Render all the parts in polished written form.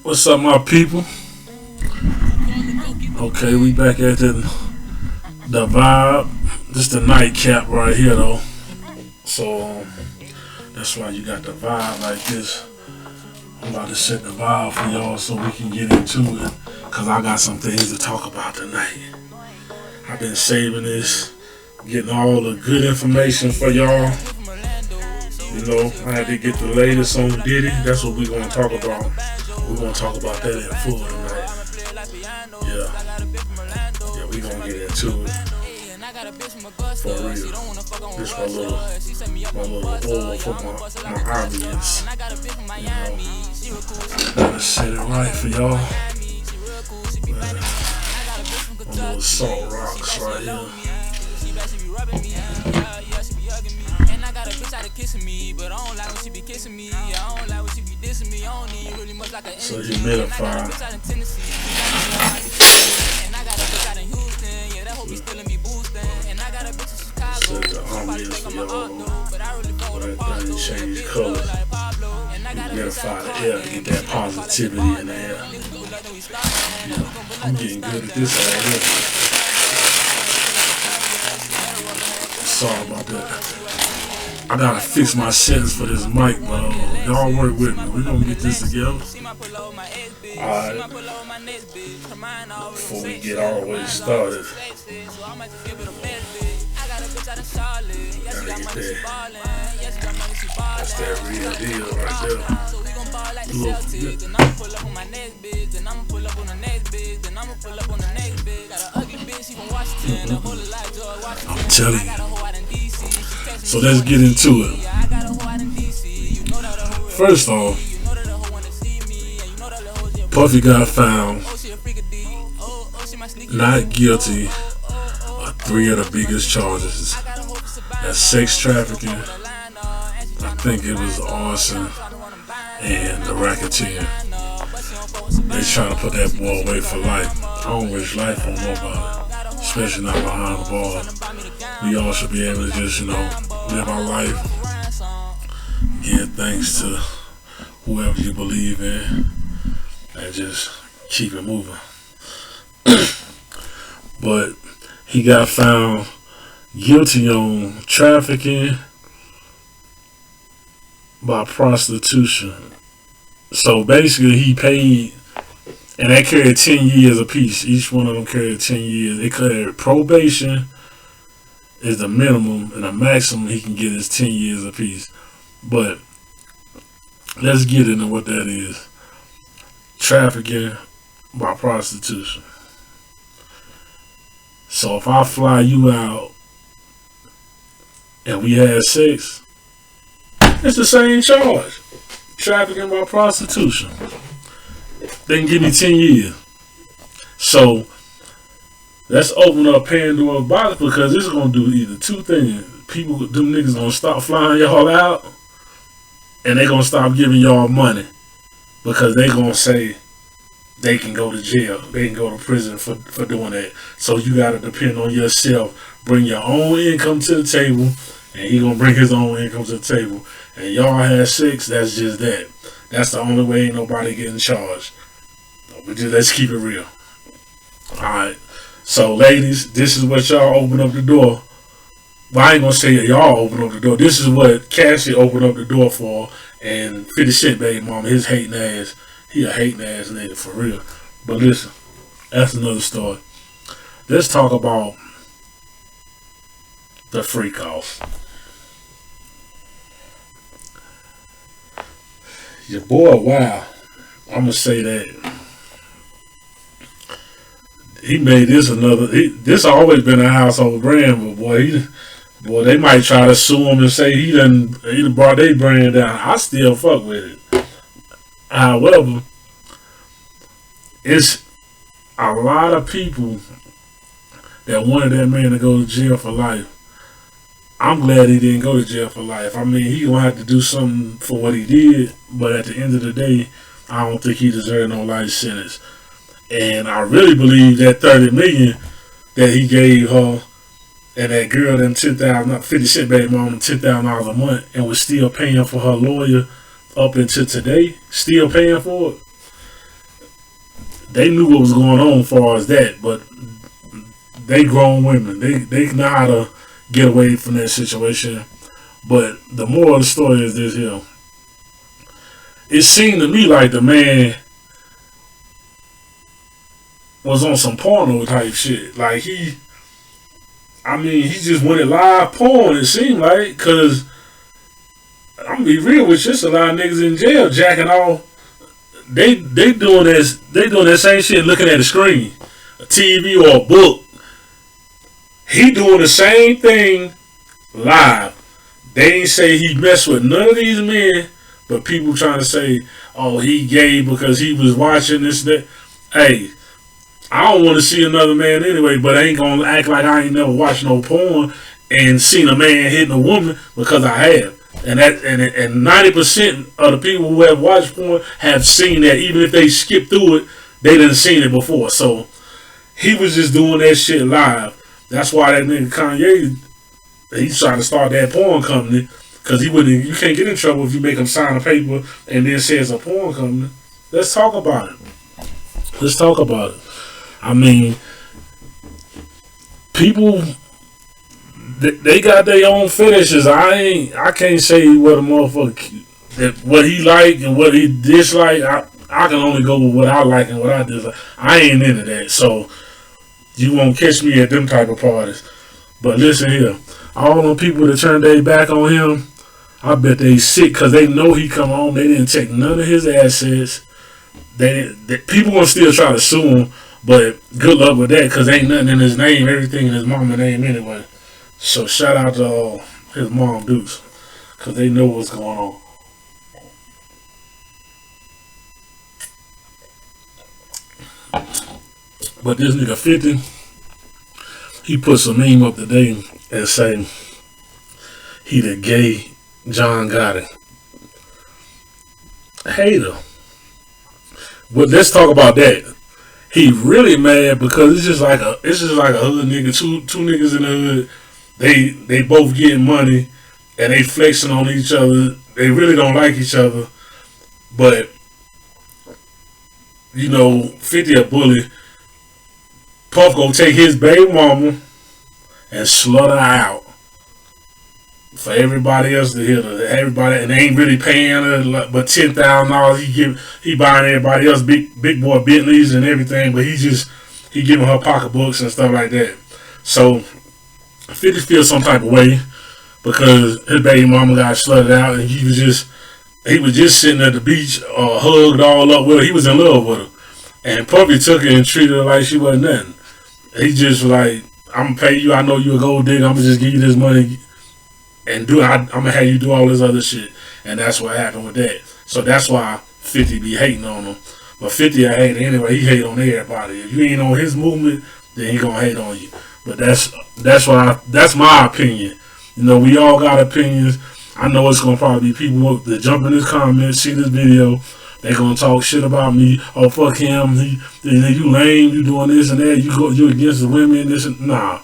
What's up, my people? Okay, we back at the vibe. This the nightcap right here, though. So that's why you got the vibe like this. I'm about to set the vibe for y'all so we can get into it, cause I got some things to talk about tonight. I've been saving this, getting all the good information for y'all. You know, I had to get the latest on Diddy. That's what we're gonna talk about. We're gonna talk about that in full tonight. Yeah, we gonna get into it for real. This my little oil for my audience. You know, gotta set it right for y'all. My little salt rocks right here. And I got a bitch out of kissing me, but I don't like when she be kissing me. I don't like when she be dissing me. I don't need really much like a so humidifier. And I got a bitch out in Houston, yeah, that hope be still in me boosting. And I got a bitch in Chicago, somebody think I'm a art though, but I really fuck with a Pablo. Change colors. Humidify the air to get that positivity in the air. Yeah, I'm getting good at this right here. Sorry about that. I gotta fix my settings for this mic, but y'all work with me. We're gonna get this together. Alright. Before we get all the way started. Gotta get that. That's that real deal right there. I'm telling you. So let's get into it. First off, Puffy got found not guilty of 3 of the biggest charges. That's sex trafficking, I think it was arson, and the racketeering. They trying to put that boy away for life. I don't wish life on nobody, especially not behind the bar. We all should be able to just, live our life, give thanks to whoever you believe in, and just keep it moving. But he got found guilty on trafficking by prostitution. So basically he paid, and that carried 10 years apiece. Each one of them carried 10 years. It carried probation is the minimum, and the maximum he can get is 10 years apiece. But let's get into what that is. Trafficking by prostitution. So if I fly you out and we had sex, it's the same charge. Trafficking by prostitution. They can give me 10 years. So let's open up Pandora's box, because this is gonna do either two things. Them niggas gonna stop flying y'all out, and they gonna stop giving y'all money, because they gonna say they can go to jail, they can go to prison for doing that. So you gotta depend on yourself. Bring your own income to the table, and he gonna bring his own income to the table. And y'all have sex, that's just that. That's the only way ain't nobody getting charged. But just, let's keep it real. Alright. So ladies, this is what y'all open up the door. Well, I ain't gonna say y'all open up the door. This is what Cassie opened up the door for, and 50 Cent baby mama, his hating ass. He a hating ass nigga for real. But listen, that's another story. Let's talk about the freak off. Your boy, wow. I'm gonna say that. He made this another. This always been a household brand, but boy, they might try to sue him and say he done brought their brand down. I still fuck with it. However, it's a lot of people that wanted that man to go to jail for life. I'm glad he didn't go to jail for life. I mean, he gonna have to do something for what he did, but at the end of the day, I don't think he deserved no life sentence. And I really believe that $30 million that he gave her and that girl them 50 Cent baby mom $10,000 a month, and was still paying for her lawyer up until today, still paying for it. they knew what was going on as far as that, but they grown women. They know how to get away from that situation. But the moral of the story is this here. It seemed to me like the man was on some porno type shit. Like he just went live porn, it seemed like, cause I'm gonna be real with you, it's a lot of niggas in jail jacking off. They doing that same shit looking at the screen, a TV or a book. He doing the same thing live. They ain't say he messed with none of these men, but people trying to say, oh, he gay because he was watching this, that. Hey, I don't want to see another man anyway, but I ain't gonna act like I ain't never watched no porn and seen a man hitting a woman, because I have. And 90% of the people who have watched porn have seen that. Even if they skip through it, they done seen it before. So he was just doing that shit live. That's why that nigga Kanye, he's trying to start that porn company, because you can't get in trouble if you make him sign a paper and then say it's a porn company. Let's talk about it. I mean, people, they got their own fetishes. I can't say what a motherfucker, what he like and what he dislike. I can only go with what I like and what I dislike. I ain't into that, so you won't catch me at them type of parties. But listen here, all them people that turned their back on him, I bet they sick, because they know he come home. They didn't take none of his assets. People gonna still try to sue him, but good luck with that, because ain't nothing in his name. Everything in his mama's name anyway. So shout out to his mom Dukes, because they know what's going on. But this nigga 50, he puts a meme up today and say he the gay John Gotti. Hater. But let's talk about that. He really mad because it's just like a hood nigga, two niggas in the hood. They both getting money and they flexing on each other. They really don't like each other. But 50 a bully. Puff go take his baby mama and slaughter her out for everybody else to hit her. Everybody, and they ain't really paying her but $10,000. He buying everybody else big boy Bentleys and everything, but he giving her pocketbooks and stuff like that. So 50 feels some type of way because his baby mama got slutted out, and he was just sitting at the beach, hugged all up with her. He was in love with her, and Puffy took her and treated her like she wasn't nothing. He just was like, I'm gonna pay you. I know you a gold digger. I'm gonna just give you this money and I'm gonna have you do all this other shit. And that's what happened with that. So that's why 50 be hating on him. But 50 a hater anyway. He hate on everybody. If you ain't on his movement, then he gonna hate on you. But that's my opinion. We all got opinions. I know it's gonna probably be people that jump in this comment, see this video. They gonna talk shit about me. Oh, fuck him. You lame. You doing this and that. You against the women. This and nah.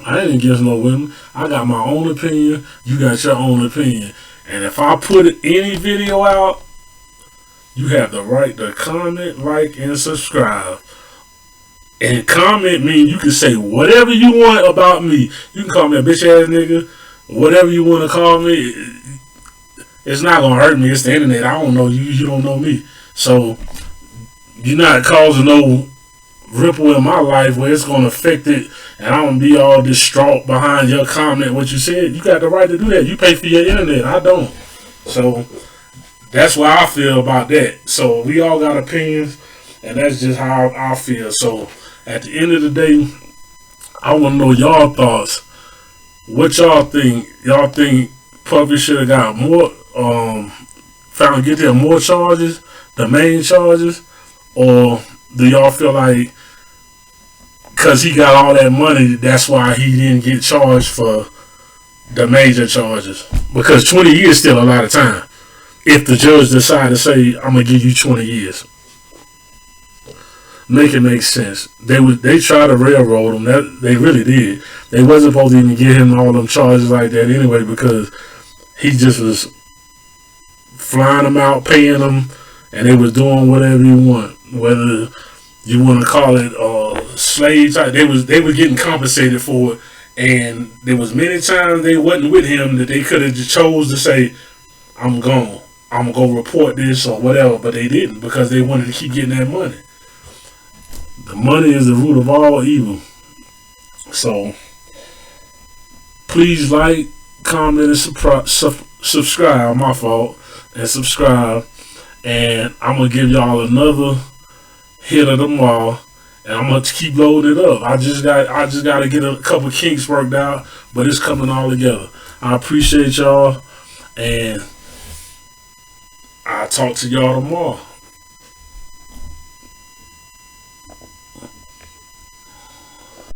I ain't against no women. I got my own opinion. You got your own opinion. And if I put any video out, you have the right to comment, like, and subscribe. And comment means you can say whatever you want about me. You can call me a bitch ass nigga. Whatever you want to call me. It's not gonna hurt me. It's the internet. I don't know you. You don't know me. So you're not causing no ripple in my life where it's gonna affect it, and I'm gonna be all distraught behind your comment. What you said, you got the right to do that. You pay for your internet. I don't. So that's why I feel about that. So we all got opinions, and that's just how I feel. So at the end of the day, I want to know y'all thoughts. What y'all think? Y'all think Puffy should have got more? Found get there more charges, the main charges, or do y'all feel like because he got all that money, that's why he didn't get charged for the major charges? Because 20 years is still a lot of time. If the judge decide to say, I'm gonna give you 20 years, make it make sense. They tried to railroad him. They really did. They wasn't supposed to even give him all them charges like that anyway, because he just was flying them out, paying them, and they was doing whatever he wanted. whether you want to call it slaves. They were getting compensated for it, and there was many times they wasn't with him that they could have just chose to say, "I'm gone. I'm gonna go report this or whatever," but they didn't because they wanted to keep getting that money. The money is the root of all evil. So please like, comment, and subscribe. My fault, and subscribe. And I'm gonna give y'all another hit of them all, and I'm gonna keep loading it up. I just got to get a couple kinks worked out, but it's coming all together. I appreciate y'all, and I'll talk to y'all tomorrow.